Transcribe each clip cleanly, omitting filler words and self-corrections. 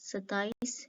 27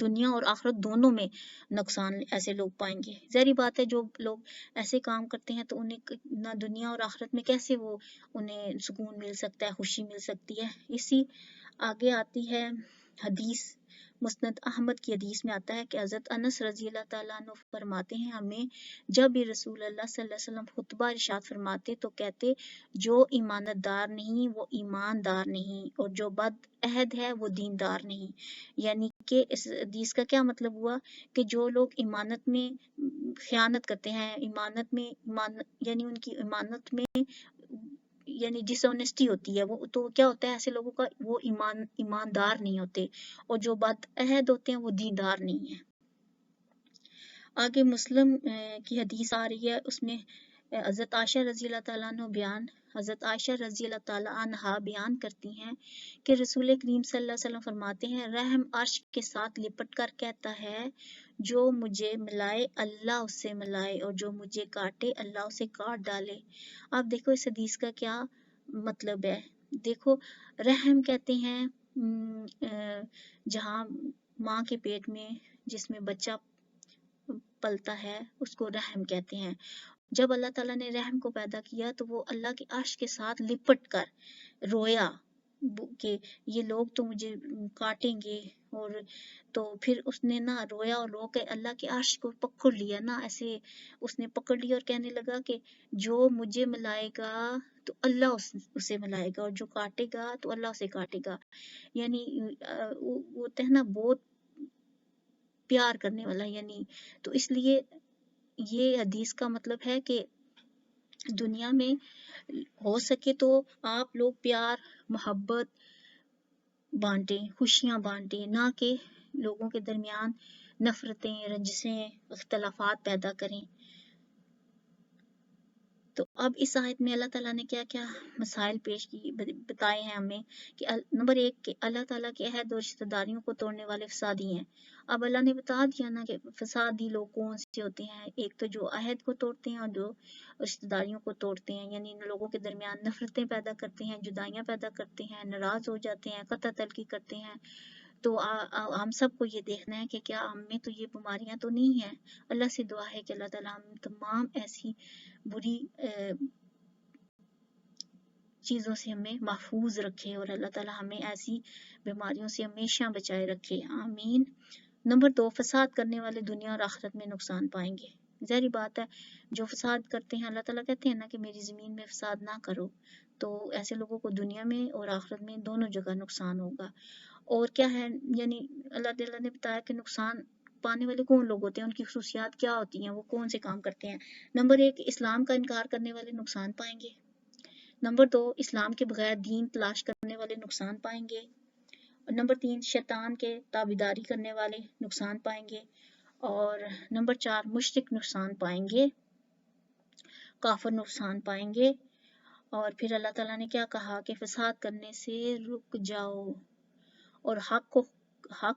دنیا اور آخرت دونوں میں نقصان ایسے لوگ پائیں گے۔ ظاہری بات ہے جو لوگ ایسے کام کرتے ہیں تو انہیں نہ دنیا اور آخرت میں کیسے وہ انہیں سکون مل سکتا ہے، خوشی مل سکتی ہے۔ اسی آگے آتی ہے حدیث، مسند احمد کی حدیث میں آتا ہے کہ حضرت انس رضی اللہ تعالیٰ عنہ فرماتے ہیں ہمیں جب بھی رسول اللہ صلی اللہ علیہ وسلم خطبہ ارشاد فرماتے تو کہتے جو ایمانت دار نہیں وہ ایماندار نہیں، اور جو بد عہد ہے وہ دیندار نہیں۔ یعنی کہ اس حدیث کا کیا مطلب ہوا کہ جو لوگ ایمانت میں خیانت کرتے ہیں، یعنی ان کی ایمانت میں یعنی ڈس آنیسٹی ہوتی ہے، وہ تو کیا ہوتا ہے ایسے لوگوں کا، وہ ایماندار نہیں ہوتے، اور جو بد عہد ہوتے ہیں وہ دیندار نہیں ہیں۔ آگے مسلم کی حدیث آ رہی ہے، اس میں حضرت عائشہ رضی اللہ تعالیٰ عنہ بیان کرتی ہیں کہ رسول کریم صلی اللہ علیہ وسلم فرماتے ہیں رحم عرش کے ساتھ لپٹ کر کہتا ہے جو مجھے ملائے اللہ اس سے ملائے، اور جو مجھے کاٹے اللہ اسے کاٹ ڈالے۔ اب دیکھو اس حدیث کا کیا مطلب ہے۔ دیکھو رحم کہتے ہیں جہاں ماں کے پیٹ میں جس میں بچہ پلتا ہے اس کو رحم کہتے ہیں۔ جب اللہ تعالیٰ نے رحم کو پیدا کیا تو وہ اللہ کے عرش کے ساتھ لپٹ کر رویا کہ یہ لوگ تو مجھے کاٹیں گے، اور تو پھر اس نے نا رویا اور رو کے اللہ کے عرش کو پکڑ لیا نا، ایسے اس نے پکڑ لیا اور کہنے لگا کہ جو مجھے ملائے گا تو اللہ اسے ملائے گا، اور جو کاٹے گا تو اللہ اسے کاٹے گا۔ یعنی وہ تہنا بہت پیار کرنے والا، یعنی تو اس لیے یہ حدیث کا مطلب ہے کہ دنیا میں ہو سکے تو آپ لوگ پیار محبت بانٹیں، خوشیاں بانٹیں، نہ کہ لوگوں کے درمیان نفرتیں، رنجشیں، اختلافات پیدا کریں۔ تو اب اس آیت میں اللہ تعالیٰ نے کیا کیا مسائل پیش کی بتائے ہیں ہمیں کہ نمبر 1 کہ اللہ تعالیٰ کے عہد اور رشتہ داریوں کو توڑنے والے فسادی ہیں۔ اب اللہ نے بتا دیا نا کہ فسادی لوگ کون سے ہوتے ہیں، ایک تو جو عہد کو توڑتے ہیں اور جو رشتہ داریوں کو توڑتے ہیں، یعنی ان لوگوں کے درمیان نفرتیں پیدا کرتے ہیں، جدائیاں پیدا کرتے ہیں، ناراض ہو جاتے ہیں، قطع تلخی کرتے ہیں۔ تو ہم سب کو یہ دیکھنا ہے کہ کیا ہم میں تو یہ بیماریاں تو نہیں ہیں۔ اللہ سے دعا ہے کہ اللہ تعالیٰ ہم تمام ایسی بری چیزوں سے ہمیں محفوظ رکھے، اور اللہ تعالیٰ ہمیں ایسی بیماریوں سے ہمیشہ بچائے رکھے، آمین۔ نمبر 2 فساد کرنے والے دنیا اور آخرت میں نقصان پائیں گے۔ ظاہری بات ہے جو فساد کرتے ہیں، اللہ تعالیٰ کہتے ہیں نا کہ میری زمین میں فساد نہ کرو، تو ایسے لوگوں کو دنیا میں اور آخرت میں دونوں جگہ نقصان ہوگا۔ اور کیا ہے، یعنی اللہ تعالیٰ نے بتایا کہ نقصان پانے والے کون لوگ ہوتے ہیں، ان کی خصوصیات کیا ہوتی ہیں، وہ کون سے کام کرتے ہیں۔ نمبر 1 اسلام کا انکار کرنے والے نقصان پائیں گے۔ نمبر 2 اسلام کے بغیر دین تلاش کرنے والے نقصان پائیں گے۔ نمبر 3 شیطان کے تابعداری کرنے والے نقصان پائیں گے۔ اور نمبر 4 مشرک نقصان پائیں گے، کافر نقصان پائیں گے۔ اور پھر اللہ تعالیٰ نے کیا کہا کہ فساد کرنے سے رک جاؤ، اور حق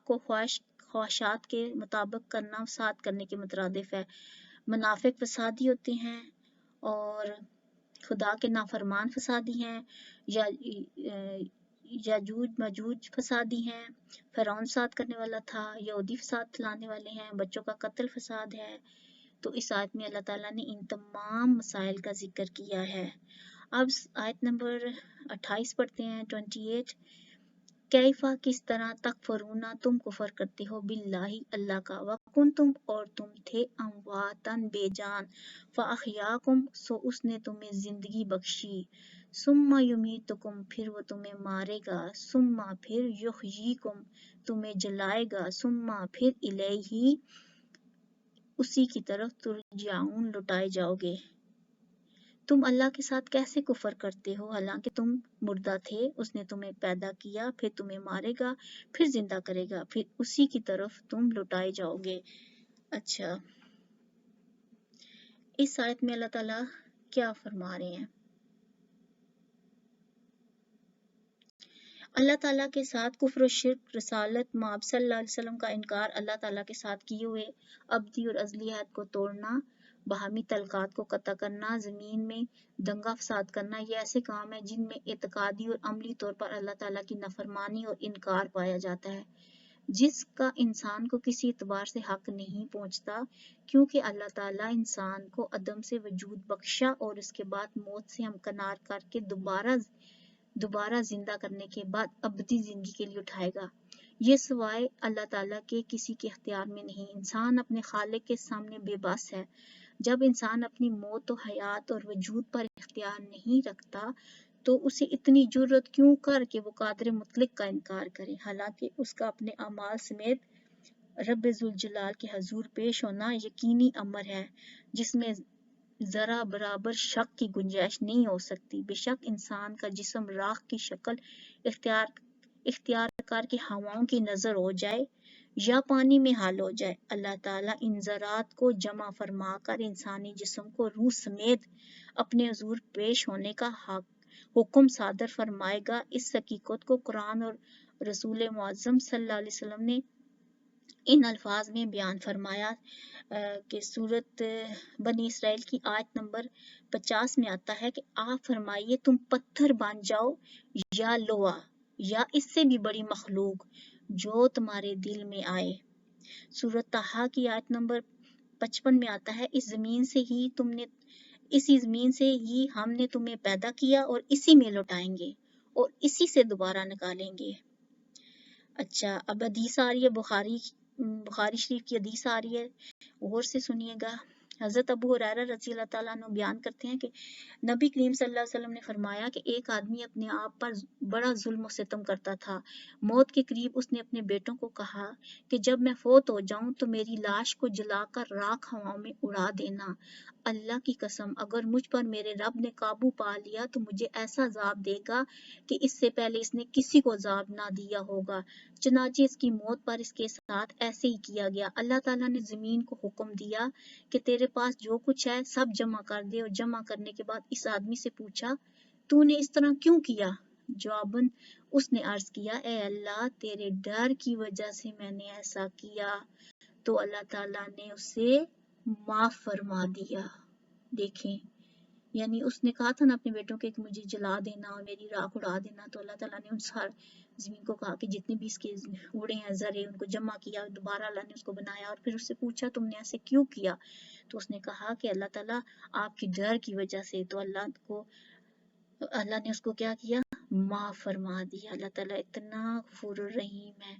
کو خواہشات کے مطابق کرنا فساد کرنے کے مترادف ہے۔ منافق فسادی ہوتے ہیں، اور خدا کے نافرمان فسادی ہیں، یاجوج ماجوج فسادی ہیں، فرعون فساد کرنے والا تھا، یہودی فساد پھیلانے والے ہیں، بچوں کا قتل فساد ہے۔ تو اس آیت میں اللہ تعالیٰ نے ان تمام مسائل کا ذکر کیا ہے۔ اب آیت نمبر 28 پڑھتے ہیں، 28 کیفا کس طرح تکفرون تم کفر کرتے ہو باللہ اللہ کا، وکنتم اور تم تھے امواتن بے جان، فاحیاکم سو اس نے تمہیں زندگی بخشی، ثم یمیتکم پھر وہ تمہیں مارے گا، ثم پھر یحییکم تمہیں جلائے گا، ثم پھر الیہ اسی کی طرف ترجعون لوٹائے جاؤ گے۔ تم اللہ کے ساتھ کیسے کفر کرتے ہو حالانکہ تم مردہ تھے، اس نے تمہیں پیدا کیا، پھر تمہیں مارے گا، پھر زندہ کرے گا، پھر اسی کی طرف تم لوٹائے جاؤ گے۔ اچھا اس آیت میں اللہ تعالیٰ کیا فرما رہے ہیں؟ اللہ تعالیٰ کے ساتھ کفر و شرک، رسالت مآب صلی اللہ علیہ وسلم کا انکار، اللہ تعالیٰ کے ساتھ کیے ہوئے ابدی اور ازلی عہد کو توڑنا، باہمی تعلقات کو قطع کرنا، زمین میں دنگا فساد کرنا، یہ ایسے کام ہیں جن میں اعتقادی اور عملی طور پر اللہ تعالیٰ کی نافرمانی اور انکار پایا جاتا ہے۔ جس کا انسان کو کسی اعتبار سے حق نہیں پہنچتا، کیونکہ اللہ تعالیٰ انسان کو عدم سے وجود بخشا اور اس کے بعد موت سے ہمکنار کر کے دوبارہ زندہ کرنے کے بعد ابدی زندگی کے لیے اٹھائے گا۔ یہ سوائے اللہ تعالیٰ کے کسی کے اختیار میں نہیں۔ انسان اپنے خالق کے سامنے بے بس ہے۔ جب انسان اپنی موت و حیات اور وجود پر اختیار نہیں رکھتا تو اسے اتنی جرأت کیوں کر کہ وہ قادر مطلق کا انکار کرے، حالانکہ اس کا اپنے اعمال سمیت رب ذوالجلال کے حضور پیش ہونا یقینی امر ہے جس میں ذرا برابر شک کی گنجائش نہیں ہو سکتی۔ بے شک انسان کا جسم راکھ کی شکل اختیار کر کے ہواؤں کی نظر ہو جائے یا پانی میں حل ہو جائے، اللہ تعالیٰ ان ذرات کو جمع فرما کر انسانی جسم کو روح سمیت اپنے حضور پیش ہونے کا حکم صادر فرمائے گا۔ اس حقیقت کو قرآن اور رسول معظم صلی اللہ علیہ وسلم نے ان الفاظ میں بیان فرمایا کہ سورت بنی اسرائیل کی آیت نمبر 50 میں آتا ہے کہ آپ فرمائیے تم پتھر بن جاؤ یا لوہا یا اس سے بھی بڑی مخلوق جو تمہارے دل میں آئے۔ سورت طٰہٰ کی آیت نمبر 55 میں آتا ہے اسی زمین سے ہی ہم نے تمہیں پیدا کیا اور اسی میں لوٹائیں گے اور اسی سے دوبارہ نکالیں گے۔ اچھا، اب حدیث آ رہی ہے، بخاری شریف کی حدیث آ رہی ہے، غور سے سنیے گا۔ حضرت ابو ہریرہ رضی اللہ تعالیٰ عنہ بیان کرتے ہیں کہ نبی کریم صلی اللہ علیہ وسلم نے فرمایا کہ ایک آدمی اپنے آپ پر بڑا ظلم و ستم کرتا تھا۔ موت کے قریب اس نے اپنے بیٹوں کو کہا کہ جب میں فوت ہو جاؤں تو میری لاش کو جلا کر راکھ ہواؤں میں اڑا دینا۔ اللہ کی قسم اگر مجھ پر میرے رب نے قابو پا لیا تو مجھے ایسا عذاب دے گا کہ اس سے پہلے اس نے کسی کو عذاب نہ دیا ہوگا۔ چنانچہ اس کی موت پر اس کے ساتھ ایسے ہی کیا گیا۔ اللہ تعالیٰ نے زمین کو حکم دیا کہ تیرے پاس جو کچھ ہے سب جمع کر دے، اور جمع کرنے کے بعد اس آدمی سے پوچھا تو نے اس طرح کیوں کیا؟ جواباً اس نے عرض کیا اے اللہ تیرے ڈر کی وجہ سے میں نے ایسا کیا، تو اللہ تعالیٰ نے اسے معاف فرما دیا۔ دیکھیں، یعنی اس نے کہا تھا نا اپنے بیٹوں کے کہ مجھے جلا دینا اور میری راکھ اڑا دینا، تو اللہ تعالیٰ نے ان سار زمین کو کہا کہ جتنے بھی اس کے اڑے ہیں ذرے ان کو جمع کیا، دوبارہ اللہ نے اس کو بنایا اور پھر اس سے پوچھا تم نے ایسے کیوں کیا؟ تو اس نے کہا کہ اللہ تعالیٰ آپ کی ڈر کی وجہ سے، تو اللہ نے اس کو کیا کیا؟ معاف فرما دیا۔ اللہ تعالیٰ اتنا غفور الرحیم ہے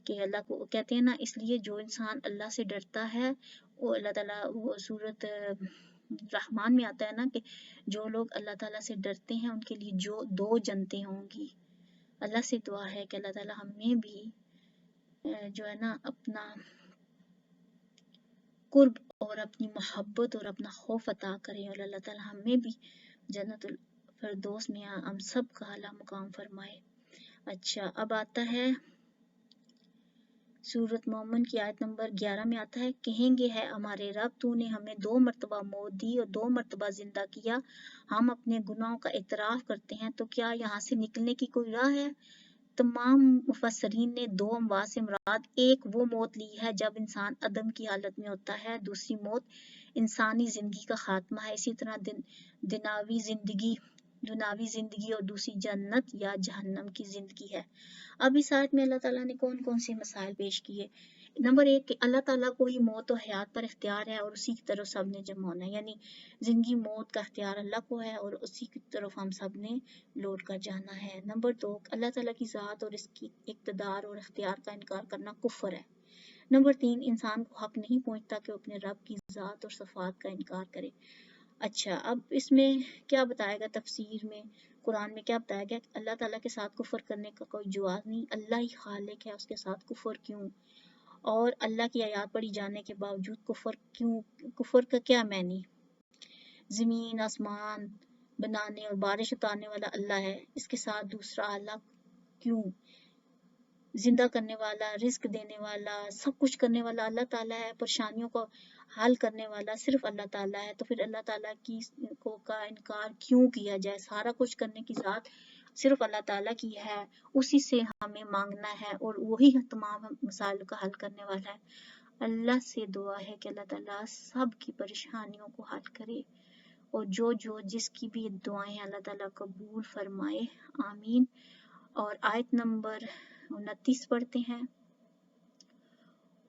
کہ اللہ کو کہتے ہیں نا، اس لیے جو انسان اللہ سے ڈرتا ہے وہ اللہ تعالیٰ، وہ سورت رحمان میں آتا ہے نا کہ جو لوگ اللہ تعالیٰ سے ڈرتے ہیں ان کے لیے جو 2 جنتیں ہوں گی۔ اللہ سے دعا ہے کہ اللہ تعالیٰ ہمیں بھی جو ہے نا اپنا قرب اور اپنی محبت اور اپنا خوف عطا کرے، اور اللہ تعالیٰ ہمیں بھی جنت الفردوس میں ہم سب کا اعلیٰ مقام فرمائے۔ اچھا، اب آتا ہے سورت مومن کی آیت نمبر 11 میں آتا ہے کہیں گے ہے ہمارے رب تو نے ہمیں 2 مرتبہ موت دی اور 2 مرتبہ زندہ کیا، ہم اپنے گناہوں کا اعتراف کرتے ہیں، تو کیا یہاں سے نکلنے کی کوئی راہ ہے؟ تمام مفسرین نے 2 اموات سے مراد ایک وہ موت لی ہے جب انسان عدم کی حالت میں ہوتا ہے، دوسری موت انسانی زندگی کا خاتمہ ہے، اسی طرح دنیاوی زندگی اور دوسری جنت یا جہنم کی زندگی ہے۔ اب اس آیت میں اللہ تعالیٰ نے کون کون سے مسائل پیش کیے؟ نمبر 1 کہ اللہ تعالیٰ کو ہی موت و حیات پر اختیار ہے اور اسی کی طرف سب نے جمع ہونا ہے، یعنی زندگی موت کا اختیار اللہ کو ہے اور اسی کی طرف ہم سب نے لوٹ کر جانا ہے۔ نمبر 2 اللہ تعالیٰ کی ذات اور اس کی اقتدار اور اختیار کا انکار کرنا کفر ہے۔ نمبر 3 انسان کو حق نہیں پہنچتا کہ وہ اپنے رب کی ذات اور صفات کا انکار کرے۔ اچھا، اب اس میں کیا بتایا گیا؟ تفسیر میں قرآن میں کیا بتایا گیا کہ اللہ تعالیٰ کے ساتھ کفر کرنے کا کوئی جواز نہیں، اللہ ہی خالق ہے، اس کے ساتھ کفر کیوں؟ اور اللہ کی آیات پڑھی جانے کے باوجود کفر کیوں؟ کفر کا کیا معنی؟ زمین آسمان بنانے اور بارش اتارنے والا اللہ ہے، اس کے ساتھ دوسرا اللہ کیوں؟ زندہ کرنے والا، رزق دینے والا، سب کچھ کرنے والا اللہ تعالیٰ ہے، پریشانیوں کو حل کرنے والا صرف اللہ تعالیٰ ہے، تو پھر اللہ تعالیٰ کا انکار کیوں کیا جائے؟ سارا کچھ کرنے کی ذات صرف اللہ تعالیٰ کی ہے، اسی سے ہمیں مانگنا ہے اور وہی تمام مسائل کا حل کرنے والا ہے۔ اللہ سے دعا ہے کہ اللہ تعالیٰ سب کی پریشانیوں کو حل کرے اور جو جس کی بھی دعائیں ہیں اللہ تعالیٰ قبول فرمائے، آمین۔ اور آیت نمبر 29 پڑھتے ہیں۔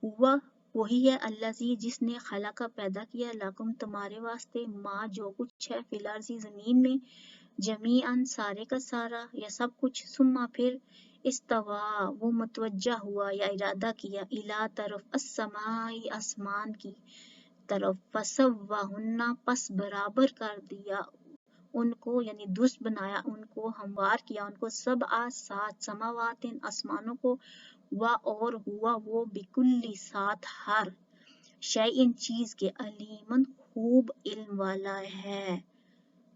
ہوا وہی ہے الذی جس نے خلق پیدا کیا لکم تمہارے واسطے ما جو کچھ ہے فی الارض زمین میں جمیعاً سارے کا سارا یا سب کچھ ثم پھر استوا وہ متوجہ ہوا یا ارادہ کیا الا طرف السماء آسمان کی طرف فسواہن پس برابر کر دیا ان کو یعنی درست بنایا ان کو ہموار کیا ان کو سب سات سماوات آسمانوں کو اور ہوا وہ بکلی ساتھ ہر شیء چیز کے علیمن خوب علم والا ہے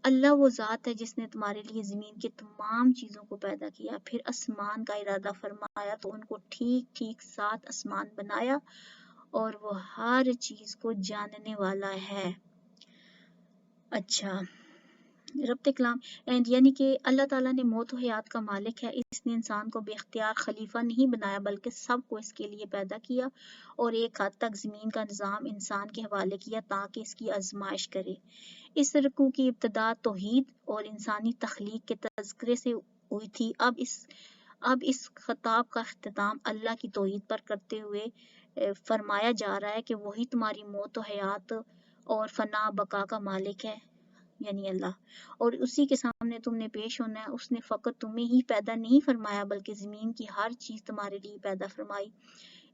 اللہ وہ ذات ہے جس نے تمہارے لیے زمین کی تمام چیزوں کو پیدا کیا پھر آسمان کا ارادہ فرمایا تو ان کو ٹھیک ٹھیک سات آسمان بنایا اور وہ ہر چیز کو جاننے والا ہے اچھا ربط کلام اینڈ یعنی کہ اللہ تعالیٰ نے موت و حیات کا مالک ہے اس نے انسان کو بے اختیار خلیفہ نہیں بنایا بلکہ سب کو اس کے لیے پیدا کیا اور ایک حد تک زمین کا نظام انسان کے حوالے کیا تاکہ اس کی آزمائش کرے اس رکوع کی ابتدا توحید اور انسانی تخلیق کے تذکرے سے ہوئی تھی اب اس خطاب کا اختتام اللہ کی توحید پر کرتے ہوئے فرمایا جا رہا ہے کہ وہی تمہاری موت و حیات اور فنا بقا کا مالک ہے یعنی اللہ اور اسی کے سامنے تم نے پیش ہونا ہے اس نے فقط تمہیں ہی پیدا نہیں فرمایا بلکہ زمین کی ہر چیز تمہارے لیے پیدا فرمائی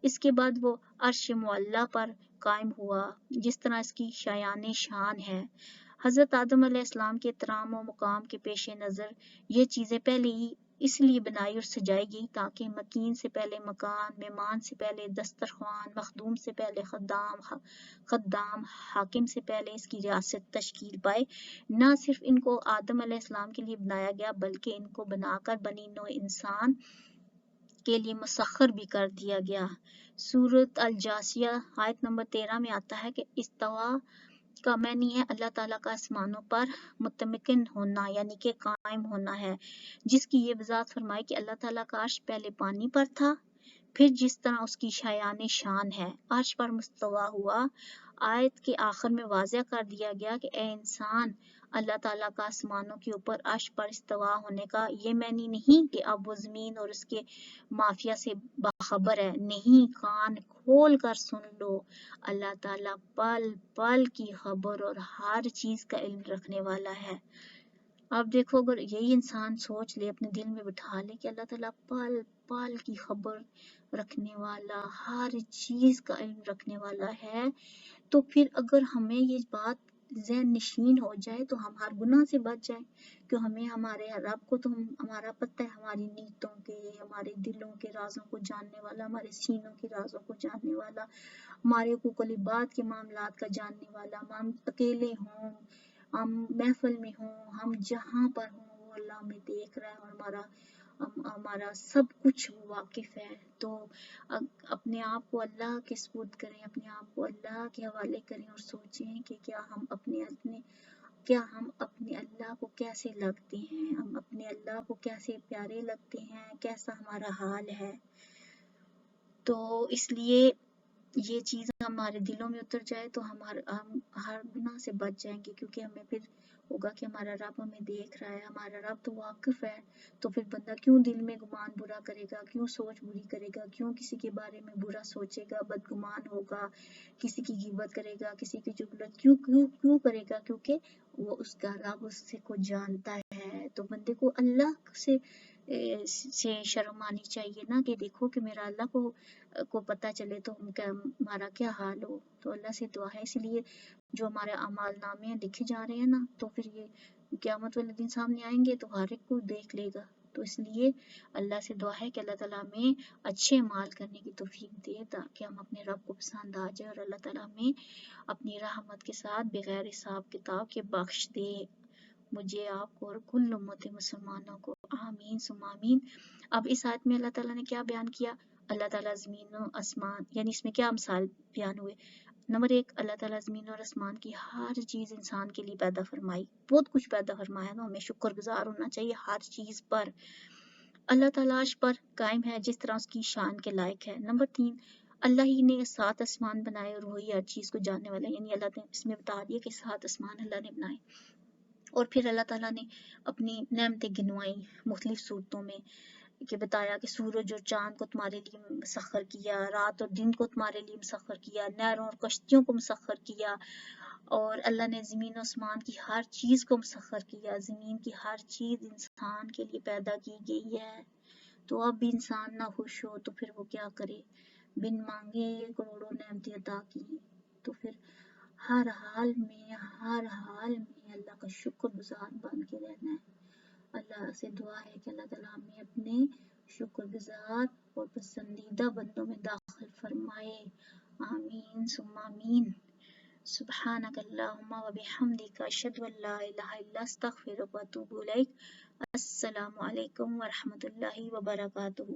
اس کے بعد وہ عرش معلیٰ پر قائم ہوا جس طرح اس کی شایان شان ہے حضرت آدم علیہ السلام کے احترام و مقام کے پیش نظر یہ چیزیں پہلے ہی اس لیے بنائی اور سجائی گئی تاکہ مکین سے پہلے مکان مہمان سے پہلے دسترخوان مخدوم سے پہلے خدام حاکم سے پہلے اس کی ریاست تشکیل پائے نہ صرف ان کو آدم علیہ السلام کے لیے بنایا گیا بلکہ ان کو بنا کر بنی نوع انسان کے لیے مسخر بھی کر دیا گیا سورۃ الجاثیہ آیت نمبر 13 میں آتا ہے کہ استوا کا معنی ہے اللہ تعالیٰ کا آسمانوں پر متمکن ہونا یعنی کہ قائم ہونا ہے جس کی یہ وضاحت فرمائی کہ اللہ تعالیٰ کا عرش پہلے پانی پر تھا پھر جس طرح اس کی شایان شان ہے عرش پر مستوی ہوا آیت کے آخر میں واضح کر دیا گیا کہ اے انسان اللہ تعالیٰ کا آسمانوں کے اوپر عرش پر استوا ہونے کا یہ معنی نہیں کہ اب وہ زمین اور اس کے مافیا سے باخبر ہے نہیں کان کھول کر سن لو اللہ تعالیٰ پل پل کی خبر اور ہر چیز کا علم رکھنے والا ہے اب دیکھو اگر یہی انسان سوچ لے اپنے دل میں بٹھا لے کہ اللہ تعالیٰ پل پل کی خبر رکھنے والا ہر چیز کا علم رکھنے والا ہے تو پھر اگر ہمیں یہ بات ذہن نشین ہو جائے تو ہم ہر گناہ سے بچ جائیں کہ ہمیں ہمارے رب کو تو ہمارا پتہ ہے ہماری نیتوں کے ہمارے دلوں کے رازوں کو جاننے والا ہمارے سینوں کے رازوں کو جاننے والا ہمارے حقوق العباد کے معاملات کا جاننے والا ہم اکیلے ہوں ہم محفل میں ہوں ہم جہاں پر ہوں وہ اللہ ہمیں دیکھ رہا ہے اور ہمارا سب کچھ واقف ہے تو اپنے آپ کو اللہ کے سپرد کریں اپنے آپ کو اللہ کے حوالے کریں اور سوچیں کہ کیا ہم اپنے اللہ کو کیسے لگتے ہیں ہم اپنے اللہ کو کیسے پیارے لگتے ہیں کیسا ہمارا حال ہے تو اس لیے یہ چیز ہمارے دلوں میں اتر جائے تو ہم ہر گناہ سے بچ جائیں گے کیونکہ ہمیں پھر ہوگا کہ ہمارا رب ہمیں دیکھ رہا ہے ہمارا رب تو واقف ہے تو پھر بندہ کیوں دل میں گمان برا کرے گا کیوں سوچ بری کرے گا کیوں کسی کے بارے میں برا سوچے گا بدگمان ہوگا کسی کی غیبت کرے گا کسی کی چغلت کیوں کرے گا کیونکہ وہ اس کا رب اس سے کو جانتا ہے تو بندے کو اللہ سے شرم آنی چاہیے نا کہ دیکھو کہ میرا اللہ کو پتہ چلے تو ہمارا کیا حال ہو تو اللہ سے دعا ہے اس لیے جو ہمارے اعمال نامے ہیں لکھے جا رہے ہیں نا تو پھر یہ قیامت والے دن سامنے آئیں گے تو ہر ایک کو دیکھ لے گا تو اس لیے اللہ سے دعا ہے کہ اللہ تعالیٰ ہمیں اچھے اعمال کرنے کی توفیق دے تاکہ ہم اپنے رب کو پسند آ جائے اور اللہ تعالیٰ ہمیں اپنی رحمت کے ساتھ بغیر حساب کتاب کے بخش دے مجھے آپ کو اور کل امت مسلمانوں کو آمین ثم آمین اب اس آیت میں اللہ تعالیٰ نے کیا بیان کیا اللہ تعالیٰ زمین و آسمان یعنی اس میں کیا مثال بیان ہوئے نمبر 1 اللہ تعالیٰ زمین اور آسمان کی ہر چیز انسان کے لیے پیدا فرمائی بہت کچھ پیدا فرمایا نا ہمیں شکر گزار ہونا چاہیے ہر چیز پر اللہ تعالیٰ عرش پر قائم ہے جس طرح اس کی شان کے لائق ہے نمبر 3 اللہ ہی نے 7 آسمان بنائے اور وہی ہر چیز کو جاننے والا ہے یعنی اللہ نے اس میں بتا دیا کہ 7 آسمان اللہ نے بنائے اور پھر اللہ تعالیٰ نے اپنی نعمتیں گنوائیں مختلف صورتوں میں کہ بتایا کہ سورج اور چاند کو تمہارے لیے مسخر کیا، رات اور دن کو تمہارے لیے مسخر کیا، نہروں اور کشتیوں کو مسخر کیا، اور اللہ نے زمین و آسمان کی ہر چیز کو مسخر کیا، زمین کی ہر چیز انسان کے لیے پیدا کی گئی ہے۔ تو اب بھی انسان نہ خوش ہو تو پھر وہ کیا کرے، بن مانگے کروڑوں نعمتیں عطا کی، تو پھر ہر حال میں اللہ کا شکر گزار بن کے رہنا ہے۔ اللہ سے دعا ہے کہ اللہ تعالیٰ ہمیں اپنے شکر گزار اور پسندیدہ بندوں میں داخل فرمائے، آمین ثم آمین۔ سبحانک اللہم و بحمدک اشہد ان لا الہ الا استغفرک و اتوب الیک۔ السلام علیکم ورحمۃ اللہ وبرکاتہ۔